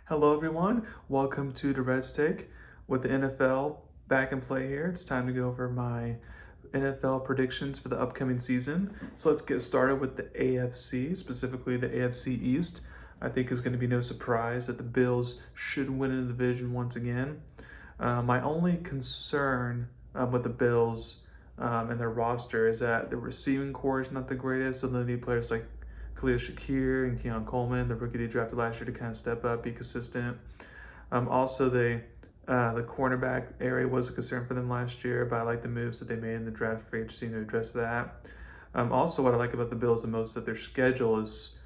Hello, everyone. Welcome to Durrett's Take with the NFL back in play here. It's time to go over my NFL predictions for the upcoming season. So let's get started with the AFC, specifically the AFC East. I think it's going to be no surprise that the Bills should win in the division once again. My only concern with the Bills and their roster is that the receiving core is not the greatest, so they need players like Khalil Shakir and Keon Coleman, the rookie they drafted last year, to kind of step up, be consistent. Also, the cornerback area was a concern for them last year, but I like the moves that they made in the draft free agency to address that. Also, what I like about the Bills the most is that their schedule is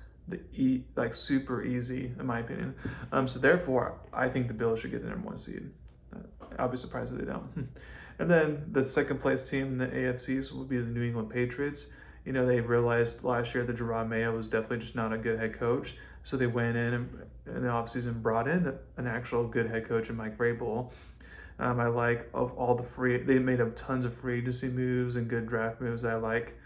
like super easy in my opinion. So therefore, I think the Bills should get the number one seed. I'll be surprised if they don't. And then the second place team in the AFCs will be the New England Patriots. You know, they realized last year that Jerome Mayo was definitely just not a good head coach. So they went in the offseason brought in an actual good head coach in Mike Vrabel. I like of all the they made up tons of free agency moves and good draft moves I like.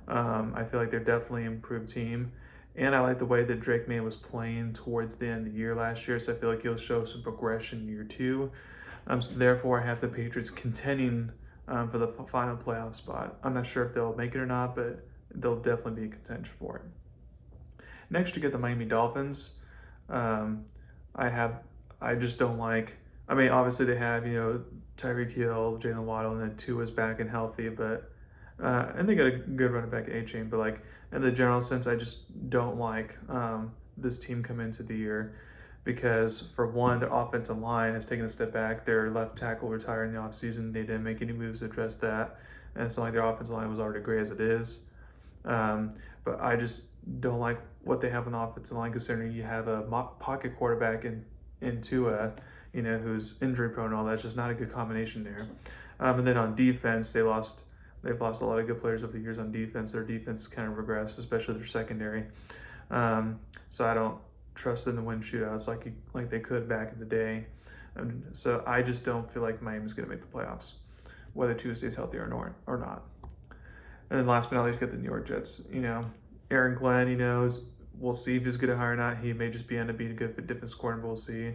I feel like they're definitely an improved team. And I like the way that Drake May was playing towards the end of the year last year. So I feel like he'll show some progression in year two. So therefore, I have the Patriots contending for the final playoff spot. I'm not sure if they'll make it or not, but they'll definitely be a contention for it. Next, you get the Miami Dolphins. Um, I just don't like. I mean, obviously they have Tyreek Hill, Jalen Waddle, and then Tua's back and healthy, but and they got a good running back A Chain. But like in the general sense, I just don't like this team come into the year because for one, their offensive line has taken a step back. Their left tackle retired in the offseason. They didn't make any moves to address that, and it's not like their offensive line was already great as it is. But I just don't like what they have on the offensive line, considering you have a pocket quarterback in Tua, who's injury prone and all that. It's just not a good combination there. And then on defense, they've lost a lot of good players over the years on defense. Their defense kind of regressed, especially their secondary. So I don't trust them to win shootouts like they could back in the day. So I just don't feel like Miami's going to make the playoffs, whether Tua stays healthy or not. And then last but not least, get the New York Jets. Aaron Glenn, we'll see if he's good at hire or not. He may just end up being a good fit defense coordinator, but we'll see.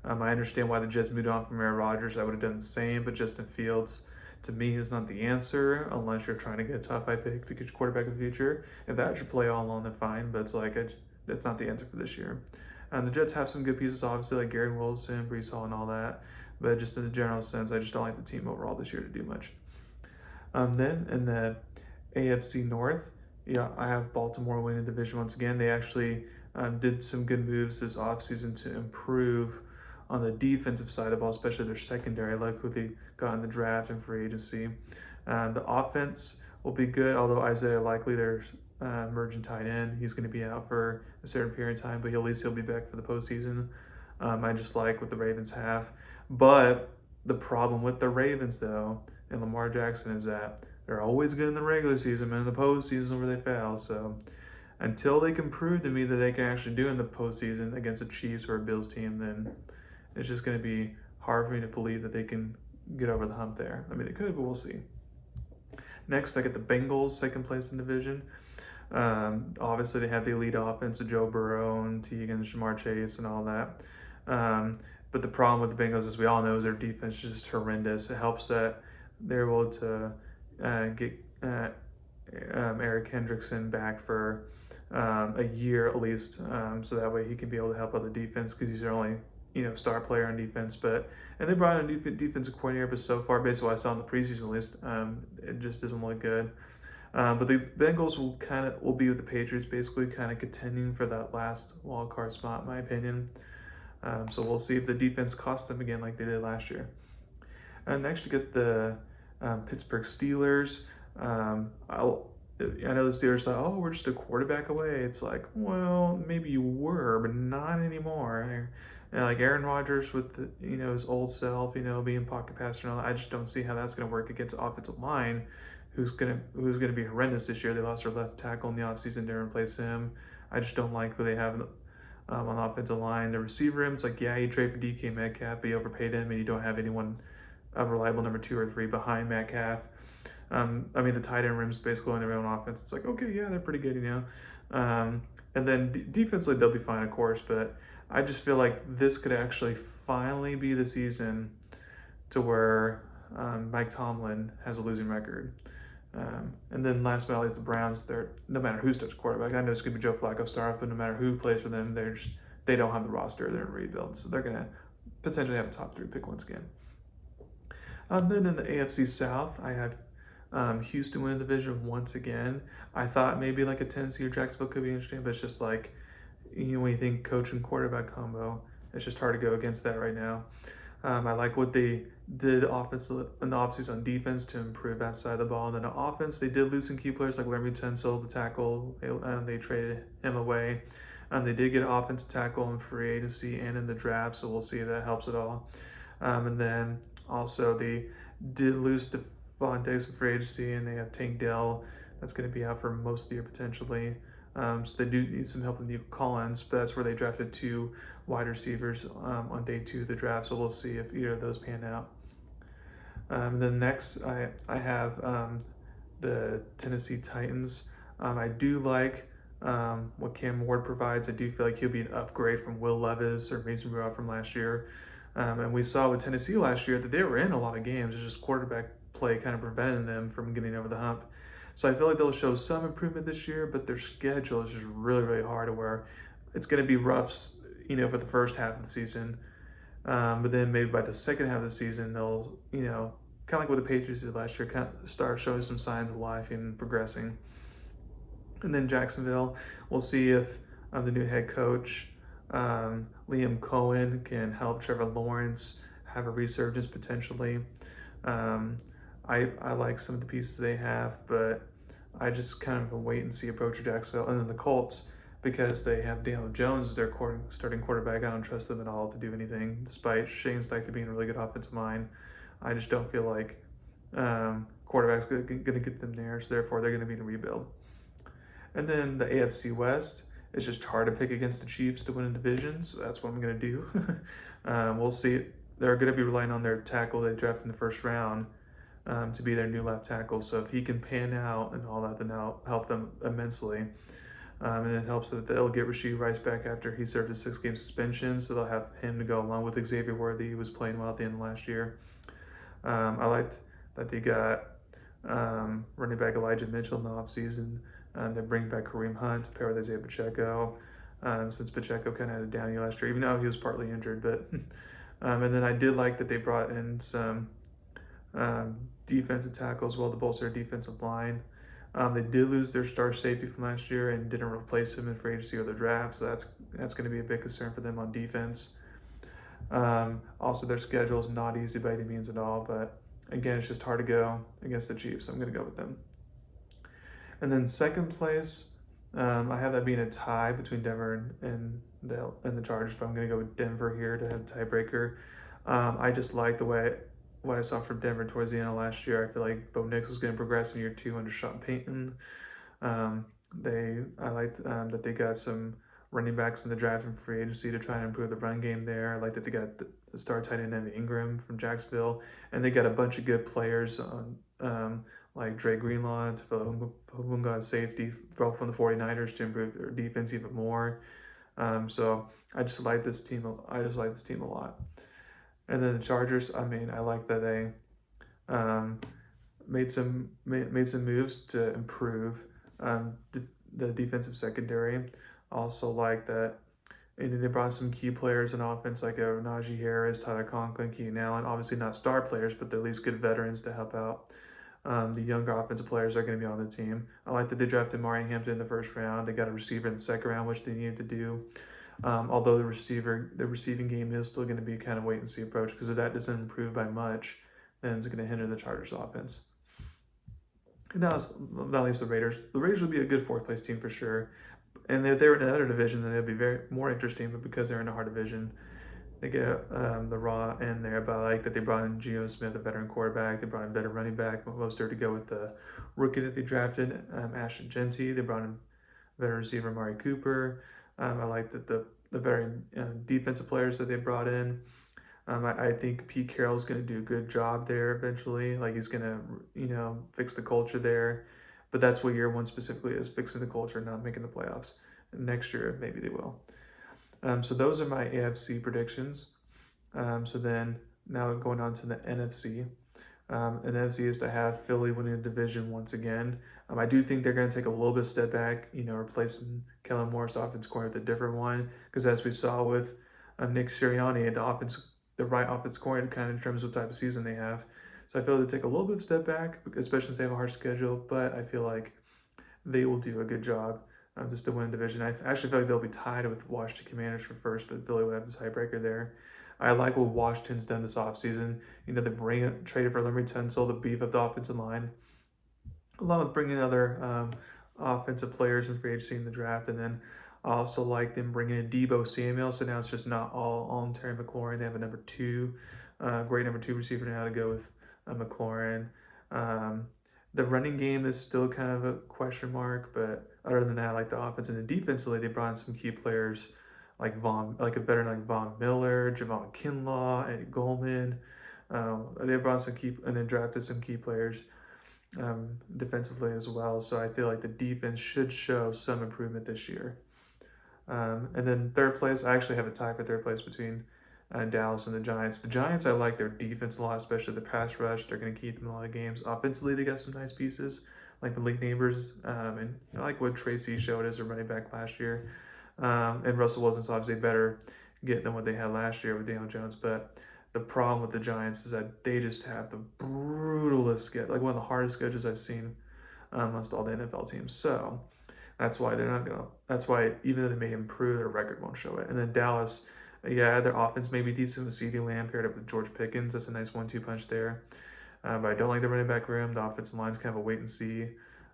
I understand why the Jets moved on from Aaron Rodgers. I would have done the same, but Justin Fields, to me, is not the answer unless you're trying to get a top 5 pick to get your quarterback in the future. If that's your play all along, then fine, but that's not the answer for this year. And the Jets have some good pieces, obviously, like Gary Wilson, Brees Hall, and all that. But just in the general sense, I just don't like the team overall this year to do much. Then in the AFC North, I have Baltimore winning the division once again. They actually did some good moves this offseason to improve on the defensive side of ball, especially their secondary. I like who they got in the draft and free agency. The offense will be good, although Isaiah Likely, their emerging tight end, he's going to be out for a certain period of time, but at least he'll be back for the postseason. I just like what the Ravens have. But the problem with the Ravens, though, and Lamar Jackson, is that they're always good in the regular season, and in the postseason where they fail. So until they can prove to me that they can actually do in the postseason against a Chiefs or a Bills team, then it's just going to be hard for me to believe that they can get over the hump there. I mean, they could, but we'll see. Next, I get the Bengals, second place in the division. Obviously, they have the elite offense of Joe Burrow and Teagan, Shamar Chase, and all that. But the problem with the Bengals, as we all know, is their defense is just horrendous. It helps that they're able to get Eric Hendrickson back for a year at least, so that way he can be able to help out the defense because he's their only star player on defense. And they brought in a new defensive coordinator, but so far, based on what I saw in the preseason list, it just doesn't look good. But the Bengals will be with the Patriots, basically kind of contending for that last wild card spot, in my opinion. So we'll see if the defense costs them again like they did last year. Next, you get the Pittsburgh Steelers. I know the Steelers thought, oh, we're just a quarterback away. It's like, well, maybe you were, but not anymore. Like Aaron Rodgers with his old self, being pocket passer and all that. I just don't see how that's going to work against the offensive line, who's gonna be horrendous this year. They lost their left tackle in the offseason to replace him. I just don't like who they have on the offensive line. The receiver room, it's like, yeah, you trade for DK Metcalf, but you overpaid him, and you don't have anyone a reliable number 2 or 3 behind Metcalf. The tight end room's basically on their own offense. It's like, okay, yeah, they're pretty good, And then defensively, they'll be fine, of course, but I just feel like this could actually finally be the season to where Mike Tomlin has a losing record. And then last but not least, the Browns. They're no matter who starts quarterback. I know it's gonna be Joe Flacco start off, but no matter who plays for them, they don't have the roster. They're in rebuild, so they're gonna potentially have a top 3 pick once again. Then in the AFC South, I have Houston win the division once again. I thought maybe like a Tennessee or Jacksonville could be interesting, but it's just like when you think coach and quarterback combo, it's just hard to go against that right now. I like what they did offensive in the offseason on defense to improve that side of the ball. And then on offense, they did lose some key players like Larry Tunsil, the tackle. They traded him away. They did get an offensive tackle in free agency and in the draft, so we'll see if that helps at all. And then also they did lose Devontae in free agency, and they have Tank Dell that's going to be out for most of the year potentially. So they do need some help with Nico Collins, but that's where they drafted 2 wide receivers on day 2 of the draft. So we'll see if either of those pan out. Then next, I have the Tennessee Titans. I do like what Cam Ward provides. I do feel like he'll be an upgrade from Will Levis or Mason Rudolph from last year. And we saw with Tennessee last year that they were in a lot of games. It's just quarterback play kind of preventing them from getting over the hump. So I feel like they'll show some improvement this year, but their schedule is just really, really hard to where it's going to be rough, for the first half of the season. But then maybe by the second half of the season, they'll, kind of like what the Patriots did last year, kind of start showing some signs of life and progressing. And then Jacksonville, we'll see if the new head coach, Liam Cohen, can help Trevor Lawrence have a resurgence potentially. I like some of the pieces they have, but I just kind of a wait and see approach of Jacksonville. And then the Colts, because they have Daniel Jones as their starting quarterback, I don't trust them at all to do anything, despite Shane Steichen being a really good offensive mind. I just don't feel like quarterback's going to get them there, so therefore they're going to be in a rebuild. And then the AFC West, it's just hard to pick against the Chiefs to win a division, so that's what I'm going to do. We'll see. They're going to be relying on their tackle they drafted in the first round to be their new left tackle. So if he can pan out and all that, then that'll help them immensely. And it helps that they'll get Rashee Rice back after he served a 6-game suspension, so they'll have him to go along with Xavier Worthy, who was playing well at the end of last year. I liked that they got running back Elijah Mitchell in the offseason. They bring back Kareem Hunt to pair with Isaiah Pacheco, since Pacheco kind of had a down year last year, even though he was partly injured. But and then I did like that they brought in some defensive tackles well to bolster their defensive line. They did lose their star safety from last year and didn't replace him in free agency or the draft, so that's going to be a big concern for them on defense. Also, their schedule is not easy by any means at all, but again, it's just hard to go against the Chiefs, so I'm going to go with them. And then second place, I have that being a tie between Denver and the Chargers, but I'm going to go with Denver here to have a tiebreaker. I just like what I saw from Denver towards the end of last year. I feel like Bo Nix was going to progress in year 2 under Sean Payton. I liked that they got some running backs in the draft and free agency to try and improve the run game there. I like that they got the star tight end Evan Ingram from Jacksonville, and they got a bunch of good players on like Dre Greenlaw and Tafela safety, both from the 49ers to improve their defense even more. So I just like this team. I just like this team a lot. And then the Chargers, I like that they made some moves to improve the defensive secondary. Also like that, and they brought some key players in offense like Najee Harris, Tyler Conklin, Keenan Allen. Obviously not star players, but they're at least good veterans to help out. The younger offensive players are going to be on the team. I like that they drafted Mari Hampton in the first round. They got a receiver in the second round, which they needed to do. Although the receiving game is still going to be kind of wait and see approach, because if that doesn't improve by much, then it's going to hinder the Chargers offense. And now that leaves the Raiders. The Raiders would be a good 4th place team for sure. And if they were in another division, then it'd be more interesting. But because they're in a hard division, they get the raw end there. But I like that they brought in Geno Smith, a veteran quarterback. They brought in a veteran running back, Mostert to go with the rookie that they drafted, Ashton Genty. They brought in veteran receiver Amari Cooper. I like that the veteran defensive players that they brought in. I think Pete Carroll's going to do a good job there eventually. Like, he's going to, fix the culture there. But that's what year 1 specifically is, fixing the culture, not making the playoffs. Next year, maybe they will. So those are my AFC predictions. So then now going on to the NFC. And NFC is to have Philly winning the division once again. I do think they're going to take a little bit of step back, replacing Kellen Moore's offense coordinator with a different one. Because as we saw with Nick Sirianni, the right offense coordinator kind of determines what type of season they have. So I feel they take a little bit of step back, especially since they have a hard schedule. But I feel like they will do a good job just to win the division. I actually feel like they'll be tied with Washington Commanders for first, but Philly would have the tiebreaker there. I like what Washington's done this offseason. They traded for Larry Tunsil to beef up the offensive line, along with bringing other offensive players in free agency in the draft. And then I also like them bringing in Debo Samuel. So now it's just not all on Terry McLaurin. They have a number two, great number two receiver now to go with McLaurin. The running game is still kind of a question mark, but other than that, like the offense and the defensively, they brought in some key players like a veteran like Von Miller, Javon Kinlaw, Eddie Goldman. They brought some key and then drafted some key players defensively as well. So I feel like the defense should show some improvement this year. And then third place, I actually have a tie for third place between Dallas and the Giants. The Giants, I like their defense a lot, especially the pass rush. They're going to keep them in a lot of games. Offensively, they got some nice pieces, like Malik Neighbors, and I like what Tracy showed as a running back last year. And Russell Wilson's obviously better get than what they had last year with Daniel Jones. But the problem with the Giants is that they just have the brutalest schedule, like one of the hardest schedules I've seen amongst all the NFL teams. So that's why they're not gonna. That's why even though they may improve, their record won't show it. And then Dallas, yeah, their offense may be decent with CeeDee Lamb paired up with George Pickens. That's a nice 1-2 punch there. But I don't like the running back room. The offensive line's kind of a wait and see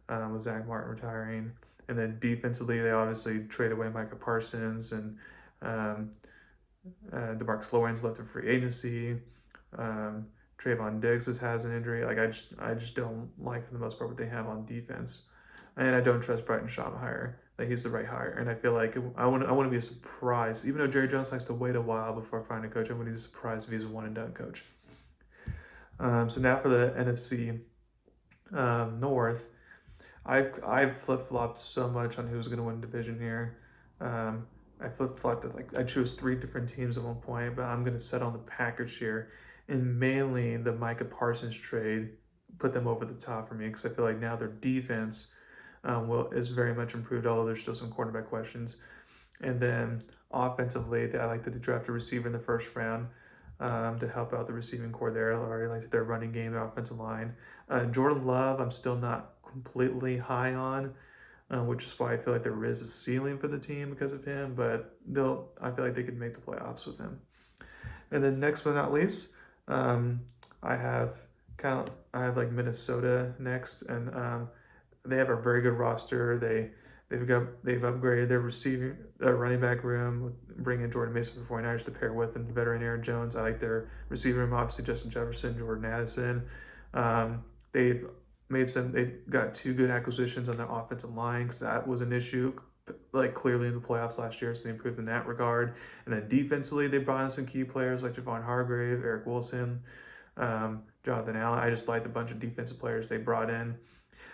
with Zach Martin retiring. And then defensively, they obviously trade away Micah Parsons and DeMarcus Lawrence left in free agency. Trayvon Diggs has an injury. Like I just don't like for the most part what they have on defense, and I don't trust Brighton Schottenheimer. Like he's the right hire, and I feel like I want to be surprised. Even though Jerry Jones likes to wait a while before finding a coach, I wouldn't be surprised if he's a one and done coach. So now for the NFC North. I've flip flopped so much on who's going to win the division here. I flip flopped that like I chose three different teams at one point, but I'm going to set on the Packers here, and mainly the Micah Parsons trade put them over the top for me because I feel like now their defense is very much improved, although there's still some quarterback questions. And then offensively, I like that they drafted a receiver in the first round to help out the receiving core there. I already like their running game, their offensive line. Jordan Love, I'm still not completely high on, which is why I feel like there is a ceiling for the team because of him, but I feel like they could make the playoffs with him. And then next but not least, I have like Minnesota next, and they have a very good roster. They've upgraded their running back room, bringing in Jordan Mason for 49ers to pair with and veteran Aaron Jones. I like their receiver room, obviously Justin Jefferson, Jordan Addison. They've got two good acquisitions on their offensive line because that was an issue, like clearly in the playoffs last year, so they improved in that regard. And then defensively, they brought in some key players like Javon Hargrave, Eric Wilson, Jonathan Allen. I just liked a bunch of defensive players they brought in.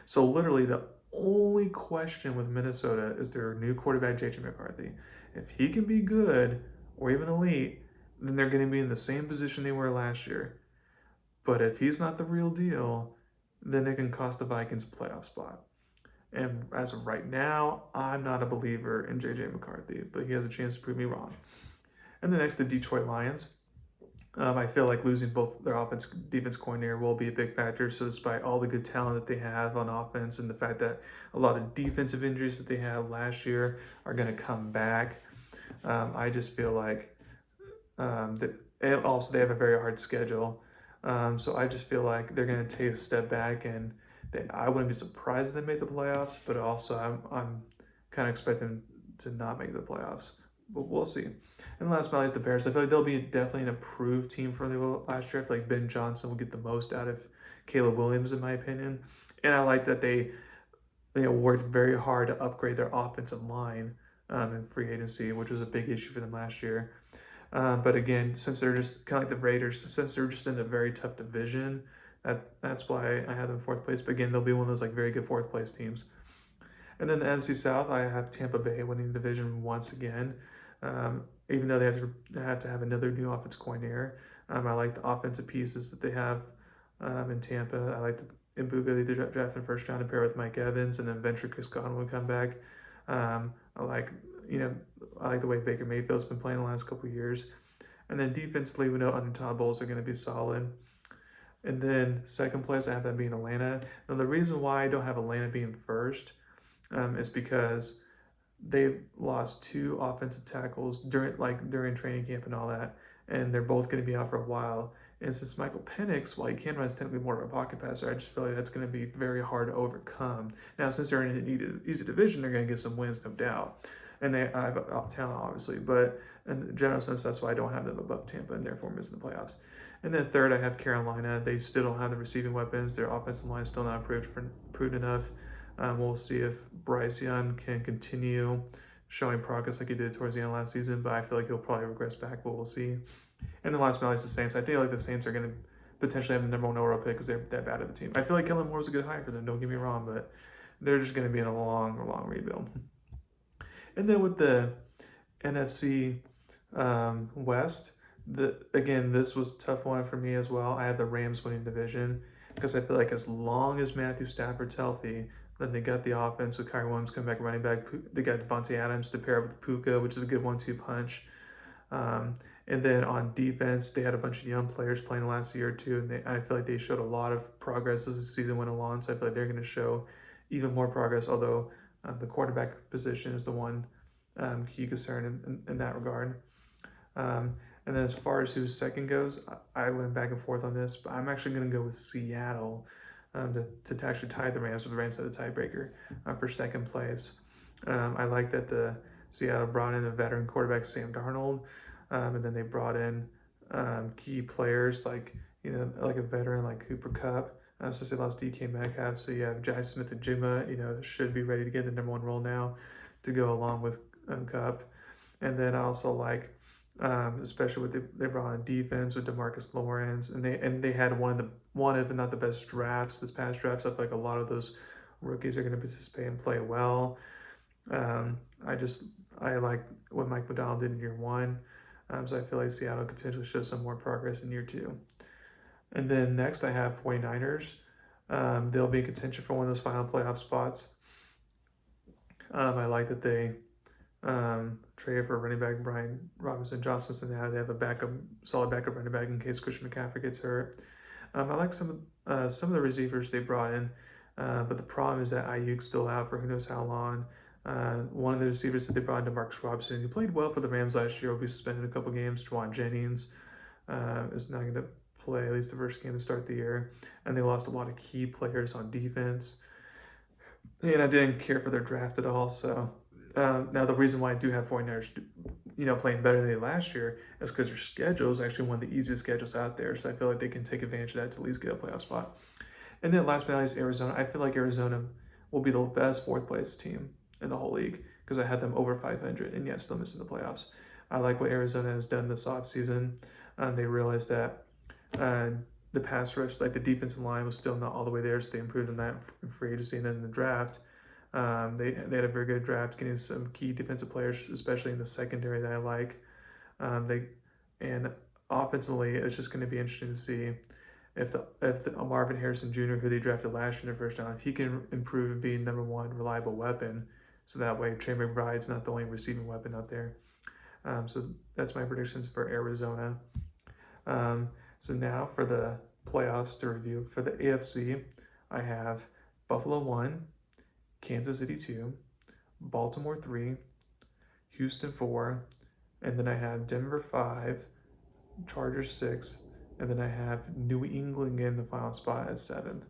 So literally the only question with Minnesota is their new quarterback, J.J. McCarthy. If he can be good or even elite, then they're going to be in the same position they were last year. But if he's not the real deal, then it can cost the Vikings a playoff spot. And as of right now, I'm not a believer in J.J. McCarthy, but he has a chance to prove me wrong. And then next, the Detroit Lions. I feel like losing both their defense coordinator will be a big factor. So despite all the good talent that they have on offense and the fact that a lot of defensive injuries that they had last year are going to come back, I just feel like that. And also, they have a very hard schedule. So I just feel like they're going to take a step back, and I wouldn't be surprised if they made the playoffs. But also, I'm kind of expecting to not make the playoffs. But we'll see. And last but not least, the Bears. I feel like they'll be definitely an improved team from the last year. I feel like Ben Johnson will get the most out of Caleb Williams, in my opinion. And I like that they worked very hard to upgrade their offensive line in free agency, which was a big issue for them last year. But again, since they're just kind of like the Raiders, since they're just in a very tough division, that's why I have them fourth place. But again, they'll be one of those like very good fourth place teams. And then the NFC South, I have Tampa Bay winning the division once again. Even though they have to have another new offensive coordinator. I like the offensive pieces that they have in Tampa. I like the Mbuga they drafted first round to pair with Mike Evans, and then eventually Chris Godwin would come back. I like I like the way Baker Mayfield's been playing the last couple of years. And then defensively, we know under Todd Bowles are going to be solid. And then second place, I have that being Atlanta. Now the reason why I don't have Atlanta being first is because they lost two offensive tackles during training camp and all that, and they're both going to be out for a while. And since Michael Penix, while he can run, is technically more of a pocket passer, I just feel like that's going to be very hard to overcome. Now, since they're in an easy division, they're going to get some wins, no doubt, and they have talent, obviously. But in the general sense, that's why I don't have them above Tampa, and therefore missing the playoffs. And then third, I have Carolina. They still don't have the receiving weapons. Their offensive line is still not improved enough. We'll see if Bryce Young can continue showing progress like he did towards the end of last season, but I feel like he'll probably regress back, but we'll see. And the last but not least, the Saints. I feel like the Saints are going to potentially have the number one overall pick because they're that bad of a team. I feel like Kellen Moore's a good hire for them, don't get me wrong, but they're just going to be in a long, long rebuild. And then with the NFC West, this was a tough one for me as well. I had the Rams winning division because I feel like as long as Matthew Stafford's healthy, then they got the offense with Kyrie Williams coming back running back. They got Devontae Adams to pair up with Puka, which is a good 1-2 punch. And then on defense, they had a bunch of young players playing the last year or two, and I feel like they showed a lot of progress as the season went along. So I feel like they're going to show even more progress, although the quarterback position is the one key concern in that regard. And then as far as who's second goes, I went back and forth on this, but I'm actually going to go with Seattle to actually tie the Rams, with the Rams had the tiebreaker for second place. I like that the Seattle brought in a veteran quarterback, Sam Darnold, and then they brought in key players like a veteran like Cooper Kupp. Since they lost DK Metcalf, so you have Jai Smith and Jigma, should be ready to get the number one role now to go along with Kupp. And then I also like, especially with they brought in defense with DeMarcus Lawrence, and they had one of if not the best drafts this past draft. So I feel like a lot of those rookies are going to participate and play well. I like what Mike McDonald did in year one, so I feel like Seattle could potentially show some more progress in year two. And then next I have 49ers. They'll be in contention for one of those final playoff spots. I like that they traded for running back Brian Robinson Johnson, so now they have a solid backup running back in case Christian McCaffrey gets hurt. I like some of the receivers they brought in, but the problem is that Ayuk's still out for who knows how long. One of the receivers that they brought in, Marcus Robinson, who played well for the Rams last year, will be suspended a couple games. Juwan Jennings is not going to play at least the first game to start the year, and they lost a lot of key players on defense. And I didn't care for their draft at all. So now the reason why I do have 49ers, playing better than they did last year is because their schedule is actually one of the easiest schedules out there. So I feel like they can take advantage of that to at least get a playoff spot. And then last but not least, Arizona. I feel like Arizona will be the best fourth place team in the whole league because I had them over 500 and yet still missing the playoffs. I like what Arizona has done this offseason. They realized that the pass rush, like the defensive line, was still not all the way there, so they improved on that in free agency. And then in the draft, they had a very good draft, getting some key defensive players, especially in the secondary that I like. And offensively, it's just going to be interesting to see if the Marvin Harrison Jr., who they drafted last year in the first round, if he can improve and be number one reliable weapon, so that way Trey McBride's not the only receiving weapon out there. So that's my predictions for Arizona. So now for the playoffs to review. For the AFC, I have Buffalo 1, Kansas City 2, Baltimore 3, Houston 4, and then I have Denver 5, Chargers 6, and then I have New England in the final spot at 7th.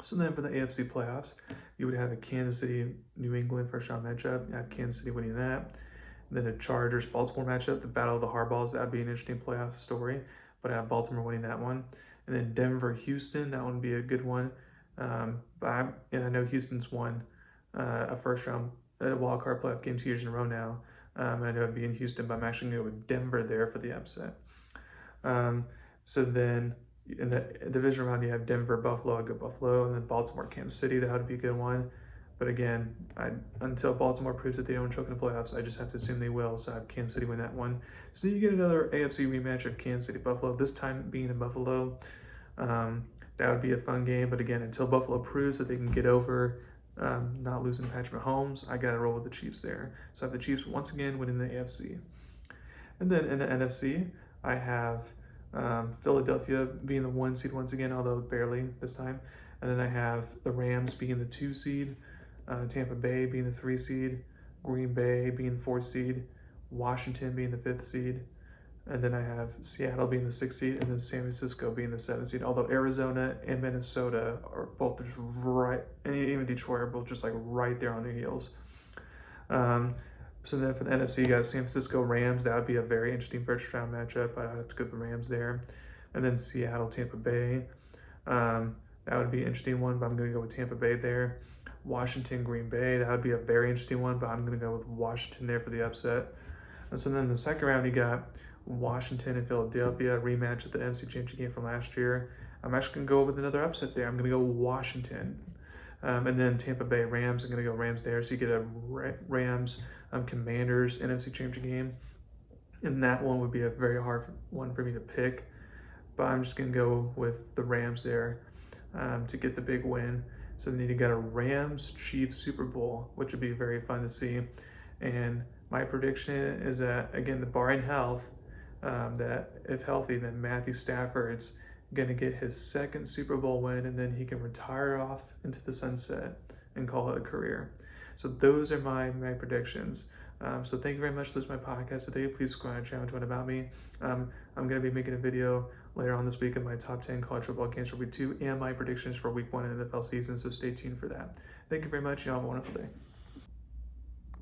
So then for the AFC playoffs, you would have a Kansas City, New England first round matchup. You have Kansas City winning that. And then a Chargers, Baltimore matchup, the Battle of the Hardballs. That would be an interesting playoff story, but I have Baltimore winning that one. And then Denver, Houston, that one would be a good one. I know Houston's won a first round wild card playoff game 2 years in a row now. I know it'd be in Houston, but I'm actually going to go with Denver there for the upset. So then in the division round, you have Denver, Buffalo, I'll go Buffalo, and then Baltimore, Kansas City. That would be a good one. But again, until Baltimore proves that they don't choke in the playoffs, I just have to assume they will. So I have Kansas City win that one. So you get another AFC rematch of Kansas City Buffalo. This time being in Buffalo, that would be a fun game. But again, until Buffalo proves that they can get over not losing Patrick Mahomes, I got to roll with the Chiefs there. So I have the Chiefs once again winning the AFC. And then in the NFC, I have Philadelphia being the 1 seed once again, although barely this time. And then I have the Rams being the 2 seed, Tampa Bay being the 3 seed, Green Bay being the 4 seed, Washington being the 5th seed, and then I have Seattle being the 6th seed, and then San Francisco being the 7th seed. Although Arizona and Minnesota are both just right, and even Detroit are both just like right there on their heels. So then for the NFC, you got San Francisco Rams. That would be a very interesting first round matchup. I have to go with the Rams there. And then Seattle, Tampa Bay. That would be an interesting one, but I'm going to go with Tampa Bay there. Washington, Green Bay. That would be a very interesting one, but I'm going to go with Washington there for the upset. And so then the second round, you got Washington and Philadelphia, a rematch at the NFC Championship game from last year. I'm actually going to go with another upset there. I'm going to go Washington. And then Tampa Bay Rams, I'm going to go Rams there. So you get a Rams Commanders NFC Championship game. And that one would be a very hard one for me to pick. But I'm just going to go with the Rams there to get the big win. So then you got a Rams-Chiefs Super Bowl, which would be very fun to see. And my prediction is that, again, the barring health, that if healthy, then Matthew Stafford's going to get his second Super Bowl win, and then he can retire off into the sunset and call it a career. So those are my predictions. So thank you very much. This is my podcast today. Please subscribe to my channel to learn about me. I'm going to be making a video later on this week of my top 10 college football games for week 2 and my predictions for week 1 in the NFL season. So stay tuned for that. Thank you very much. You all have a wonderful day.